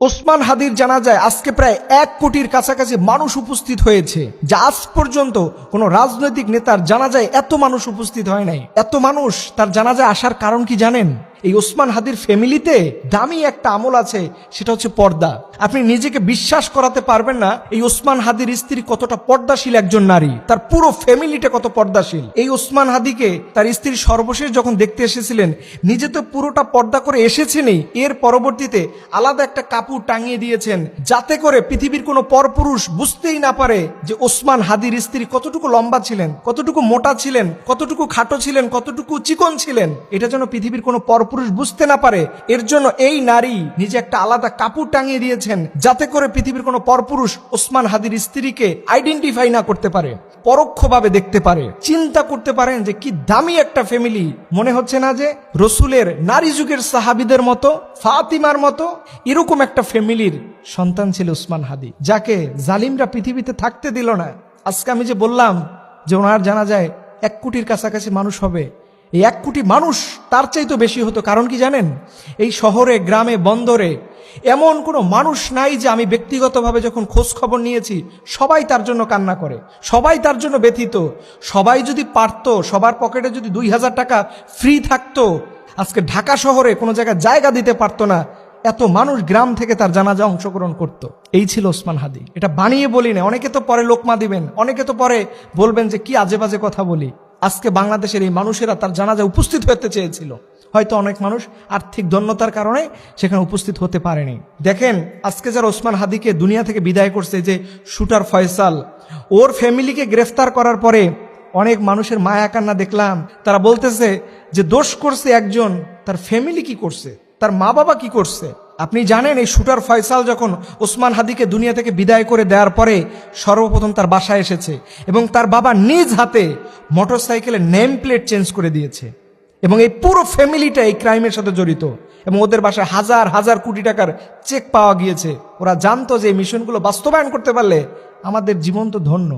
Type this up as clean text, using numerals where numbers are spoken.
ওসমান হাদির জানাজায় আজকে প্রায় 1 কোটির কাছাকাছি মানুষ উপস্থিত হয়েছে, যা আজ পর্যন্ত কোনো রাজনৈতিক নেতার জানাজায় এত মানুষ উপস্থিত হয় নাই। এত মানুষ তার জানাজায় আসার কারণ কি জানেন? এই ওসমান হাদির ফ্যামিলিতে দামি একটা আমল আছে, সেটা হচ্ছে পর্দা। আপনি নিজেকে বিশ্বাস করাতে পারবেন না এই ওসমান হাদির স্ত্রী কতটা পর্দাশীল একজন নারী, তার পুরো ফ্যামিলিটা কত পর্দাশীল। এই ওসমান হাদিকে তার স্ত্রী সর্বশেষ যখন দেখতে এসেছিলেন, নিজে তো পুরোটা পর্দা করে এসেছেনই, এর পরবর্তীতে আলাদা একটা কাপড় টাঙিয়ে দিয়েছেন, যাতে করে পৃথিবীর কোনো পরপুরুষ বুঝতেই না পারে যে ওসমান হাদির স্ত্রী কতটুকু লম্বা ছিলেন, কতটুকু মোটা ছিলেন, কতটুকু খাটো ছিলেন, কতটুকু চিকন ছিলেন। এটা যেন পৃথিবীর কোনো পরপুরুষ বুঝতে না পারে, এর জন্য এই নারী নিজে একটা আলাদা কাপড় টাঙিয়ে দিয়েছেন, যাতে করে পৃথিবীর কোনো পরপুরুষ ওসমান হাদির স্ত্রীকে আইডেন্টিফাই না করতে পারে, পরোক্ষভাবে দেখতে পারে। চিন্তা করতে পারেন যে কি দামি একটা ফ্যামিলি। মনে হচ্ছে না যে রসুলের নারী যুগের সাহাবীদের মতো, ফাতিমার মতো এরকম একটা ফ্যামিলির সন্তান ছিল ওসমান হাদি, যাকে জালিমরা পৃথিবীতে থাকতে দিল না। আজকে আমি যে বললাম যে ওনার জানা যায় 1 কোটির কাছাকাছি মানুষ হবে, এই 1 কোটি মানুষ তার চাইতে বেশি হতো। কারণ কি জানেন? এই শহরে, গ্রামে, বন্দরে এমন কোনো মানুষ নাই যে আমি ব্যক্তিগতভাবে যখন খোঁজ খবর নিয়েছি সবাই তার জন্য কান্না করে, সবাই তার জন্য ব্যথিত। সবাই যদি পারতো, সবার পকেটে যদি 2000 টাকা ফ্রি থাকতো, আজকে ঢাকা শহরে কোনো জায়গায় জায়গা দিতে পারতো না, এত মানুষ গ্রাম থেকে তার জানাজা অংশগ্রহণ করত। এই ছিল ওসমান হাদি। এটা বানিয়ে বলি না, অনেকে তো পরে লোকমা দিবেন, অনেকে তো পরে বলবেন যে কি আজে বাজে কথা বলি। আজকে বাংলাদেশের এই মানুষেরা তার জানাজা উপস্থিত হতে চেয়েছিল, হয়তো অনেক মানুষ আর্থিক দন্যতার কারণে সেখানে উপস্থিত হতে পারেনি। দেখেন আজকে যারা ওসমান হাদিকে দুনিয়া থেকে বিদায় করছে, যে শুটার ফয়সাল, ওর ফ্যামিলিকে গ্রেফতার করার পরে অনেক মানুষের মায়া কান্না দেখলাম। তারা বলতেছে যে দোষ করছে একজন, তার ফ্যামিলি কি করছে, তার মা বাবা কি করছে। আপনি জানেন এই শুটার ফয়সাল যখন ওসমান হাদিকে দুনিয়া থেকে বিদায় করে দেওয়ার পরে সর্বপ্রথম তার বাসায় এসেছে এবং তার বাবা নিজ হাতে মোটরসাইকেলের নেম প্লেট চেঞ্জ করে দিয়েছে, এবং এই পুরো ফ্যামিলিটা এই ক্রাইমের সাথে জড়িত, এবং ওদের বাসায় হাজার হাজার কোটি টাকার চেক পাওয়া গিয়েছে। ওরা জানতো যে এই মিশনগুলো বাস্তবায়ন করতে পারলে আমাদের জীবন তো ধন্য।